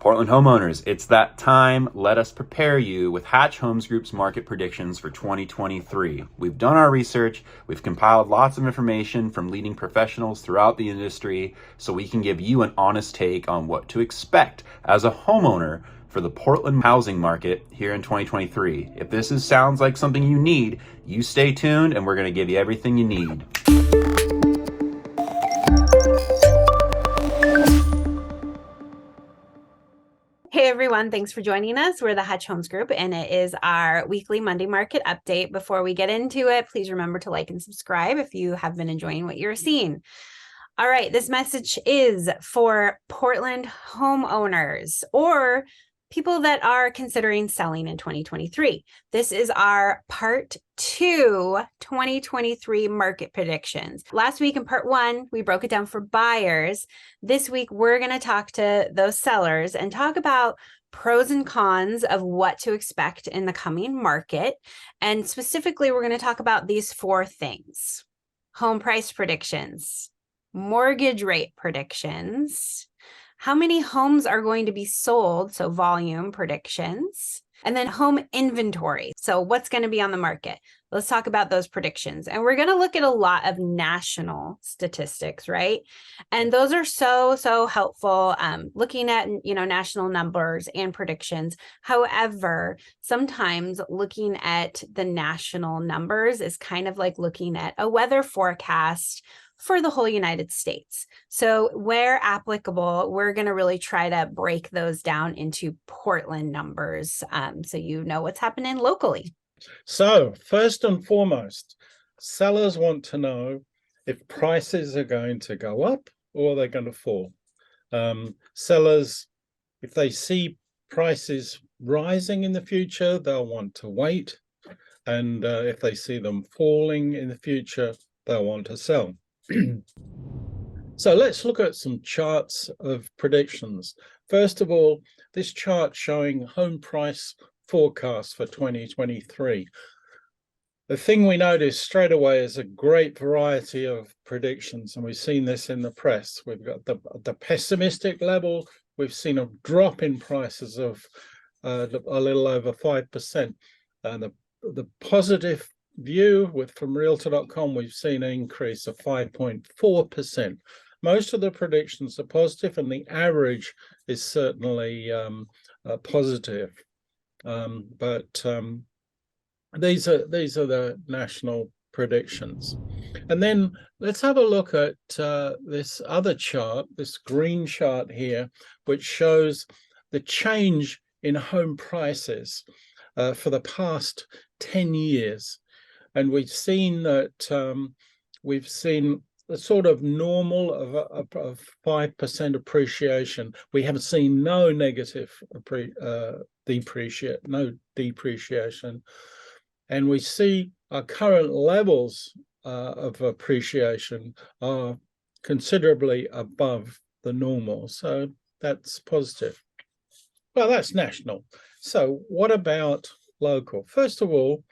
Portland homeowners, it's that time. Let us prepare you with Hatch Homes Group's market predictions for 2023. We've done our research. We've compiled lots of information from leading professionals throughout the industry so we can give you an honest take on what to expect as a homeowner for the Portland housing market here in 2023. If this sounds like something you need, you stay tuned and we're going to give you everything you need. Hey everyone, thanks for joining us. We're the Hatch Homes Group and it is our weekly Monday market update. Before we get into it, please remember to like and subscribe if you have been enjoying what you're seeing. All right, this message is for Portland homeowners or people that are considering selling in 2023. This is our part 2 2023 market predictions. Last week in part 1, we broke it down for buyers. This week, we're going to talk to those sellers and talk about pros and cons of what to expect in the coming market. And specifically, we're going to talk about these 4 things: home price predictions, mortgage rate predictions, how many homes are going to be sold, so volume predictions, and then home inventory. So what's going to be on the market? Let's talk about those predictions. And we're going to look at a lot of national statistics, right? And those are so helpful, looking at, national numbers and predictions. However, sometimes looking at the national numbers is kind of like looking at a weather forecast for the whole United States. So where applicable, we're going to really try to break those down into Portland numbers, so you know what's happening locally. So first and foremost, sellers want to know if prices are going to go up or they're going to fall. Sellers, if they see prices rising in the future, they'll want to wait. And if they see them falling in the future, they'll want to sell. So let's look at some charts of predictions. First of all, this chart showing home price forecast for 2023. The thing we notice straight away is a great variety of predictions, and we've seen this in the press. We've got the pessimistic level. We've seen a drop in prices of a little over 5%. The positive view from realtor.com, we've seen an increase of 5.4%. Most of the predictions are positive, and the average is certainly positive. But these are the national predictions. And then let's have a look at this other chart, this green chart here, which shows the change in home prices for the past 10 years. And we've seen that we've seen a sort of normal of 5% appreciation. We have seen no negative depreciation. And we see our current levels of appreciation are considerably above the normal. So that's positive. Well, that's national. So what about local? First of all,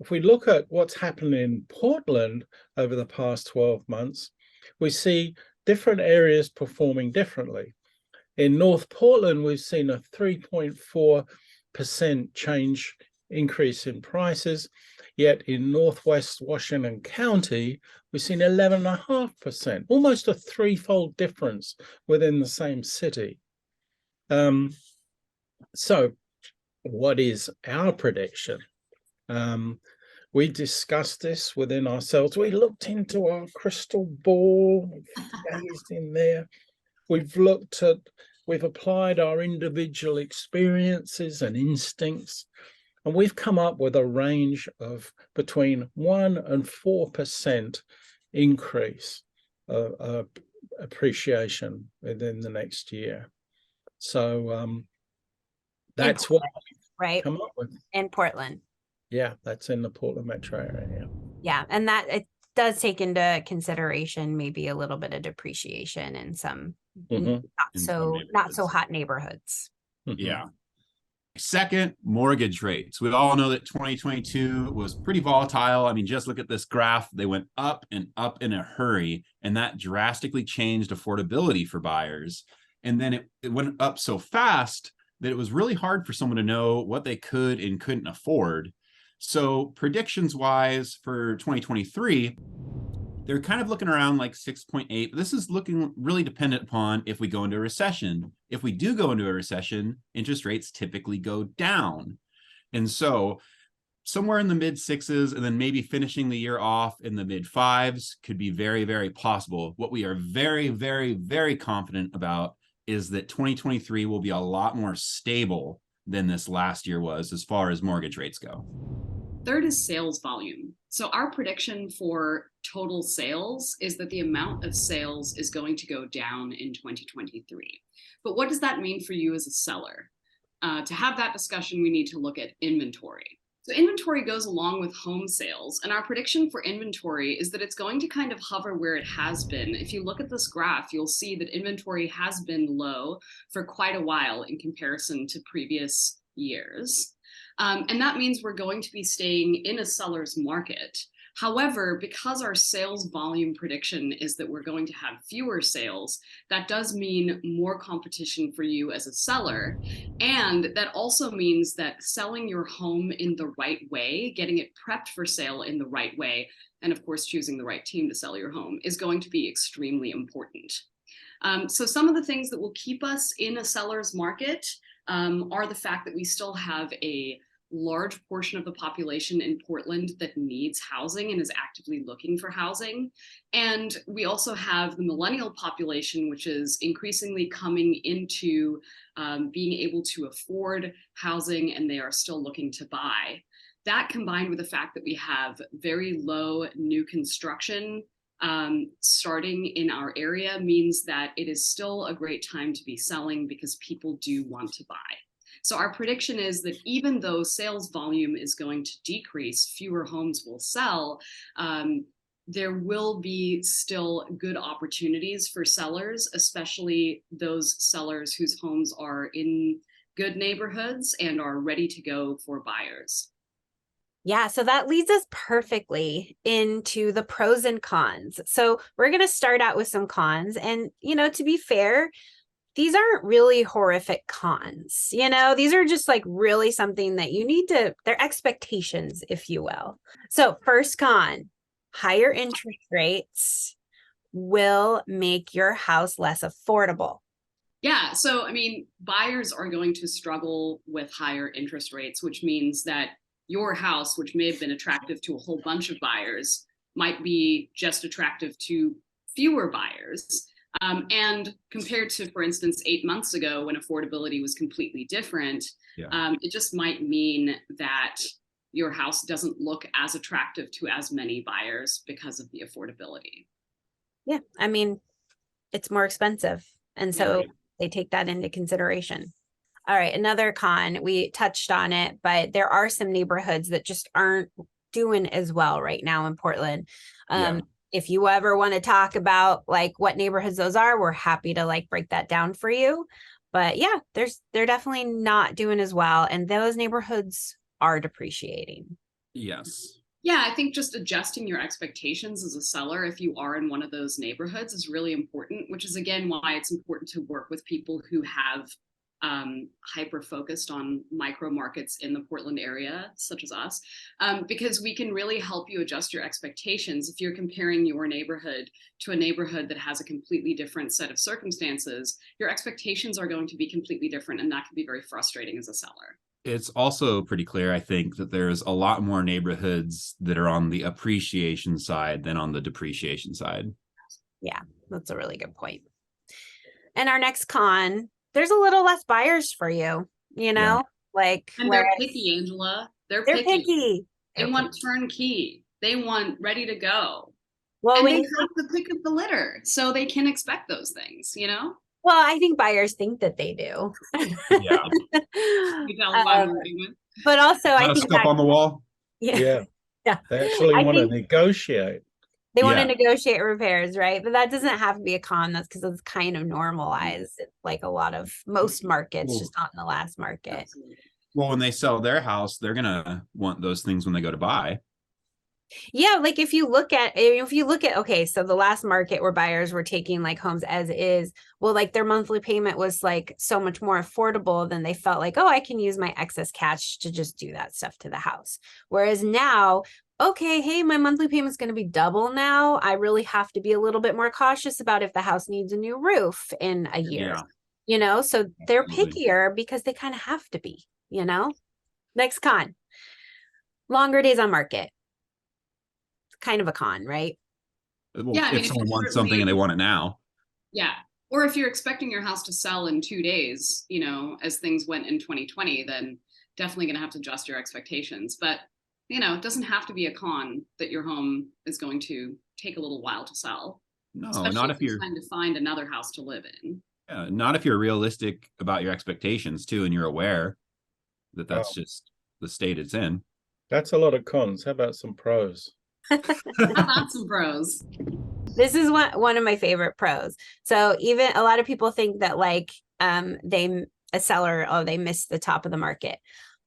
if we look at what's happened in Portland over the past 12 months, we see different areas performing differently. In North Portland, we've seen a 3.4% increase in prices, yet in Northwest Washington County, we've seen 11.5%, almost a threefold difference within the same city. So what is our prediction? We discussed this within ourselves. We looked into our crystal ball, gazed in there. We've applied our individual experiences and instincts, and we've come up with a range of between 1 and 4% increase appreciation within the next year. So that's what we've come up with. In Portland. Yeah, that's in the Portland metro area. Yeah, and that it does take into consideration maybe a little bit of depreciation in some not so hot neighborhoods. Yeah. Second, mortgage rates. We all know that 2022 was pretty volatile. I mean, just look at this graph. They went up and up in a hurry, and that drastically changed affordability for buyers. And then it went up so fast that it was really hard for someone to know what they could and couldn't afford. So predictions wise for 2023, they're kind of looking around like 6.8. But this is looking really dependent upon if we go into a recession. If we do go into a recession, interest rates typically go down. And so somewhere in the mid sixes and then maybe finishing the year off in the mid fives could be very, very possible. What we are very, very, very confident about is that 2023 will be a lot more stable than this last year was as far as mortgage rates go. Third is sales volume. So our prediction for total sales is that the amount of sales is going to go down in 2023. But what does that mean for you as a seller? To have that discussion, we need to look at inventory. So inventory goes along with home sales, and our prediction for inventory is that it's going to kind of hover where it has been. If you look at this graph, you'll see that inventory has been low for quite a while in comparison to previous years. And that means we're going to be staying in a seller's market. However, because our sales volume prediction is that we're going to have fewer sales, that does mean more competition for you as a seller. And that also means that selling your home in the right way, getting it prepped for sale in the right way, and of course, choosing the right team to sell your home is going to be extremely important. So some of the things that will keep us in a seller's market are the fact that we still have a large portion of the population in Portland that needs housing and is actively looking for housing. And we also have the millennial population, which is increasingly coming into being able to afford housing, and they are still looking to buy. That combined with the fact that we have very low new construction starting in our area means that it is still a great time to be selling because people do want to buy. So our prediction is that even though sales volume is going to decrease, fewer homes will sell, there will be still good opportunities for sellers, especially those sellers whose homes are in good neighborhoods and are ready to go for buyers. Yeah, so that leads us perfectly into the pros and cons. So we're going to start out with some cons. And, to be fair, these aren't really horrific cons. These are just like really something that you need to, they're expectations, if you will. So first con, higher interest rates will make your house less affordable. Yeah, so buyers are going to struggle with higher interest rates, which means that your house, which may have been attractive to a whole bunch of buyers, might be just attractive to fewer buyers. And compared to, for instance, 8 months ago when affordability was completely different, it just might mean that your house doesn't look as attractive to as many buyers because of the affordability. Yeah, it's more expensive. And so they take that into consideration. All right, another con, we touched on it, but there are some neighborhoods that just aren't doing as well right now in Portland. If you ever want to talk about like what neighborhoods those are, we're happy to like break that down for you. But yeah, they're definitely not doing as well. And those neighborhoods are depreciating. Yes. Yeah, I think just adjusting your expectations as a seller, if you are in one of those neighborhoods, is really important, which is again why it's important to work with people who have hyper focused on micro markets in the Portland area, such as us, because we can really help you adjust your expectations. If you're comparing your neighborhood to a neighborhood that has a completely different set of circumstances, your expectations are going to be completely different, and that can be very frustrating as a seller. It's also pretty clear, I think, that there's a lot more neighborhoods that are on the appreciation side than on the depreciation side. Yeah, that's a really good point. And our next con, there's a little less buyers for you, like. And they're picky, Angela. They're picky. They want turnkey. They want ready to go. Well, and they have the pick of the litter, so they can expect those things, Well, I think buyers think that they do. Yeah. But also, I think stuff on the wall. Yeah. They actually want to negotiate. They want to negotiate repairs, right? But that doesn't have to be a con. That's because it's kind of normalized, like most markets, just not in the last market. Absolutely. Well, when they sell their house, they're going to want those things when they go to buy. Yeah, like if you look at, okay, so the last market where buyers were taking like homes as is, well, like their monthly payment was like so much more affordable than they felt like, oh, I can use my excess cash to just do that stuff to the house. Whereas now, okay, hey, my monthly payment's going to be double now. I really have to be a little bit more cautious about if the house needs a new roof in a year, so they're Absolutely. pickier because they kind of have to be, Next con, longer days on market. Kind of a con, right? Well, Yeah, I mean, if if you someone wants something and they certainly, want it now. yeah. Or if you're expecting your house to sell in 2 days, as things went in 2020, then definitely going to have to adjust your expectations. But, it doesn't have to be a con that your home is going to take a little while to sell, No, especially not if if you're you're trying to find another house to live in. not if you're realistic about your expectations too, and you're aware that Wow, that's just the state it's in. that's a lot of cons. How about some pros? How about some pros? This is one of my favorite pros. So even a lot of people think that like a seller, oh, they missed the top of the market.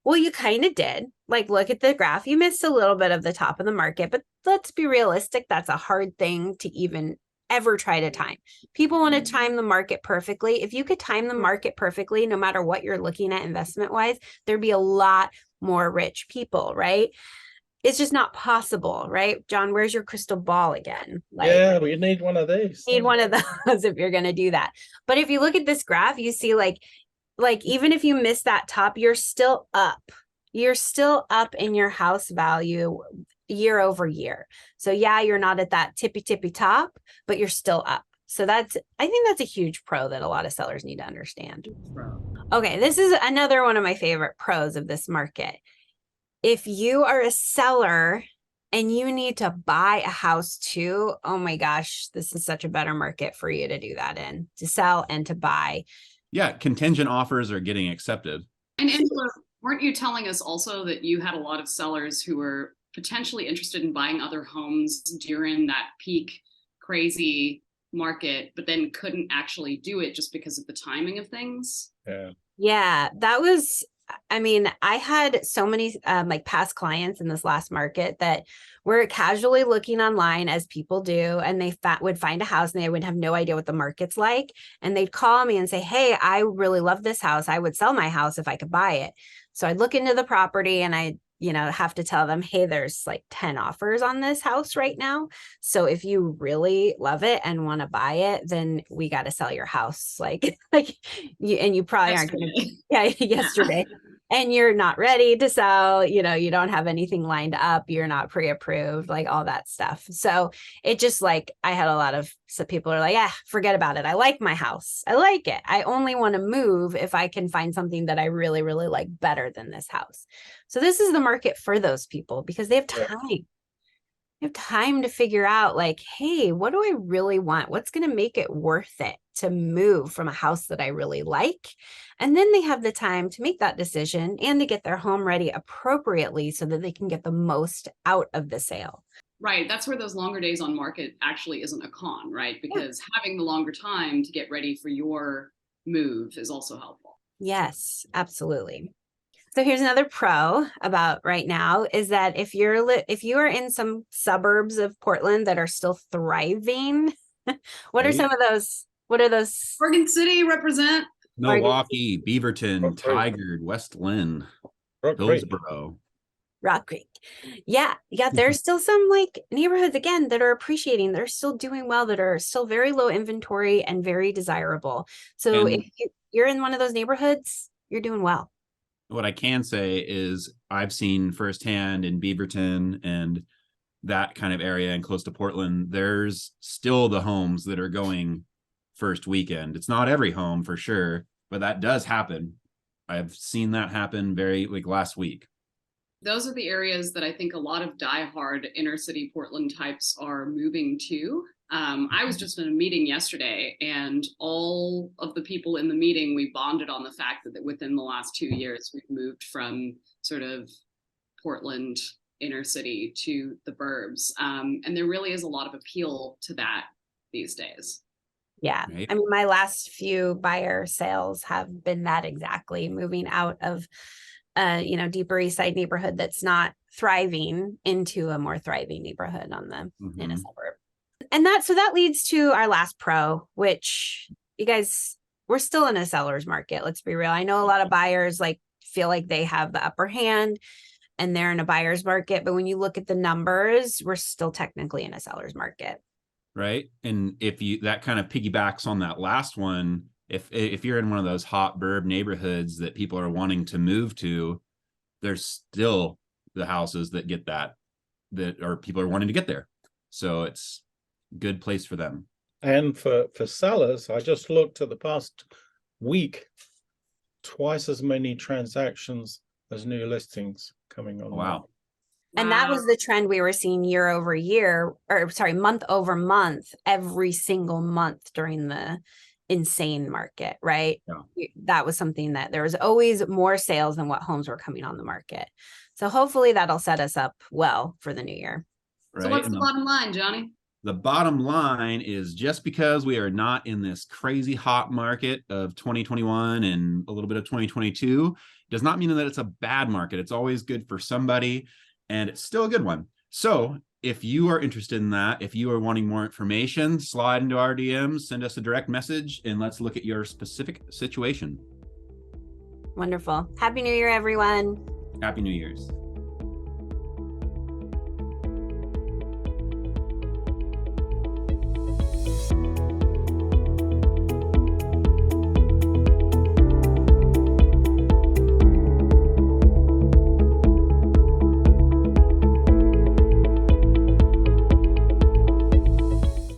Well, you kind of did. Like, look at the graph. You missed a little bit of the top of the market, but let's be realistic. That's a hard thing to even ever try to time. People want to time the market perfectly. If you could time the market perfectly, no matter what you're looking at investment wise, there'd be a lot more rich people, right? It's just not possible, right? John, where's your crystal ball again? Like, Yeah, we need one of these. need one of those if you're going to do that. But if you look at this graph, you see like even if you miss that top, you're still up. You're still up in your house value year over year. So yeah, you're not at that tippy top, but you're still up. So I think that's a huge pro that a lot of sellers need to understand. Okay, this is another one of my favorite pros of this market. If you are a seller and you need to buy a house too, oh my gosh, this is such a better market for you to do that in, to sell and to buy. Yeah, contingent offers are getting accepted. And Angela, weren't you telling us also that you had a lot of sellers who were potentially interested in buying other homes during that peak crazy market, but then couldn't actually do it just because of the timing of things? Yeah, that was, I mean, I had so many like past clients in this last market that were casually looking online as people do, and they would find a house and they would have no idea what the market's like. And they'd call me and say, hey, I really love this house. I would sell my house if I could buy it. So I'd look into the property and I have to tell them, hey, there's like 10 offers on this house right now. So if you really love it and want to buy it, then we got to sell your house. Like you probably aren't going to, yesterday. And you're not ready to sell, you don't have anything lined up. You're not pre-approved, like all that stuff. So it just like, I had a lot of people are like, forget about it. I like my house. I like it. I only want to move if I can find something that I really, really like better than this house. So this is the market for those people because they have time. They have time to figure out like, hey, what do I really want? What's going to make it worth it to move from a house that I really like? And then they have the time to make that decision and to get their home ready appropriately so that they can get the most out of the sale. Right. That's where those longer days on market actually isn't a con, right? Because having the longer time to get ready for your move is also helpful. Yes, absolutely. So here's another pro about right now is that if you are in some suburbs of Portland that are still thriving, what are some of those? What are those? Oregon City represent. Milwaukee, Beaverton, Rock Creek. Tigard, West Lynn, Rock Creek. Hillsboro. Rock Creek. Yeah. There's still some like neighborhoods again that are appreciating. They're still doing well, that are still very low inventory and very desirable. So if you're in one of those neighborhoods, you're doing well. What I can say is I've seen firsthand in Beaverton and that kind of area and close to Portland, there's still the homes that are going first weekend. It's not every home for sure, but that does happen. I've seen that happen like last week. Those are the areas that I think a lot of diehard inner city Portland types are moving to. I was just in a meeting yesterday, and all of the people in the meeting, we bonded on the fact that within the last 2 years, we've moved from sort of Portland inner city to the burbs. And there really is a lot of appeal to that these days. Yeah. Right. I mean, my last few buyer sales have been that exactly, moving out of a deeper East Side neighborhood that's not thriving into a more thriving neighborhood in a suburb. And that leads to our last pro, which, you guys, we're still in a seller's market. Let's be real. I know a lot of buyers feel like they have the upper hand and they're in a buyer's market, but when you look at the numbers, we're still technically in a seller's market. Right. And that kind of piggybacks on that last one, if you're in one of those hot burb neighborhoods that people are wanting to move to, there's still the houses that get that are people are wanting to get there. So it's a good place for them. And for sellers, I just looked at the past week, twice as many transactions as new listings coming on. Wow. And that was the trend we were seeing year over year, or sorry, month over month, every single month during the insane market, right? Yeah. That was something that there was always more sales than what homes were coming on the market. So hopefully that'll set us up well for the new year. Right. So what's the bottom line, Johnny? The bottom line is, just because we are not in this crazy hot market of 2021 and a little bit of 2022 does not mean that it's a bad market. It's always good for somebody, and it's still a good one. So if you are interested in that, if you are wanting more information, slide into our DMs, send us a direct message, and let's look at your specific situation. Wonderful. Happy New Year, everyone. Happy New Year's.